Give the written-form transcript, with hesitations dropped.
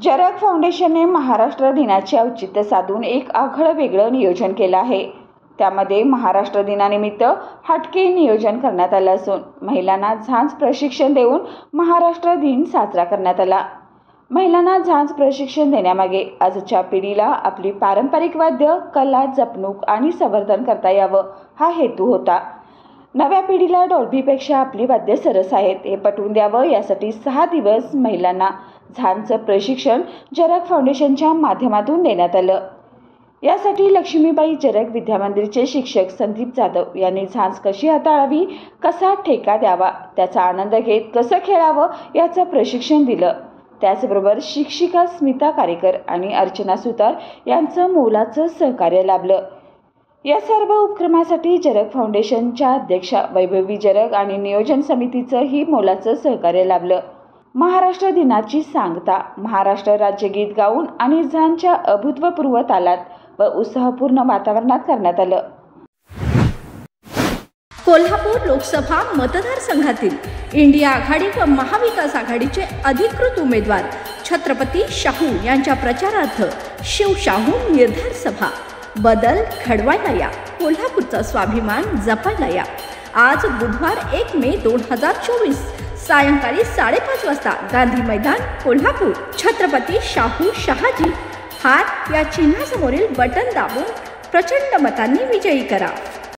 जरग फाउंडेशनने महाराष्ट्र दिनाचे औचित्य साधून एक आगळं वेगळं नियोजन केलं आहे। त्यामध्ये महाराष्ट्र दिनानिमित्त हटके नियोजन करण्यात आलं असून महिलांना झांज प्रशिक्षण देऊन महाराष्ट्र दिन साजरा करण्यात आला। महिलांना झांज प्रशिक्षण देण्यामागे आजच्या पिढीला आपली पारंपरिक वाद्य कला जपणूक आणि संवर्धन करता यावं हा हेतू होता। नव्या पिढीला डॉल्बीपेक्षा आपली वाद्य सरस आहेत हे पटवून द्यावं यासाठी 6 दिवस महिलांना झांजचं प्रशिक्षण जरग फाउंडेशनच्या माध्यमातून देण्यात आलं। यासाठी लक्ष्मीबाई जरग विद्यामंदिरचे शिक्षक संदीप जाधव यांनी झांज कशी हाताळावी, कसा ठेका द्यावा, त्याचा आनंद घेत कसं खेळावं याचं प्रशिक्षण दिलं। त्याचबरोबर शिक्षिका स्मिता कारेकर आणि अर्चना सुतार यांचं मोलाचं सहकार्य लाभलं। या सर्व उपक्रमासाठी जरग फाउंडेशनच्या अध्यक्षा वैभवी जरग आणि नियोजन समितीचंही मोलाचं सहकार्य लाभलं। महाराष्ट्र दिनाची सांगता महाराष्ट्र राज्यगीत गाऊन आणि झांजच्या अभूतपूर्व तालात व उत्साहपूर्ण वातावरणात करण्यात आलं। कोल्हापूर लोकसभा मतदारसंघातील इंडिया आघाडी व महाविकास आघाडीचे अधिकृत उमेदवार छत्रपती शाहू यांच्या प्रचारार्थ शिवशाहू निर्धार सभा बदल घडवायला या, कोल्हापूरचा स्वाभिमान जपायला या। आज बुधवार 1 मे 2024 सायंकाळी 5:30 वाजता गांधी मैदान कोल्हापूर। छत्रपती शाहू शहाजी हात या चिन्हासमोरील बटन दाबून प्रचंड मतांनी विजयी करा।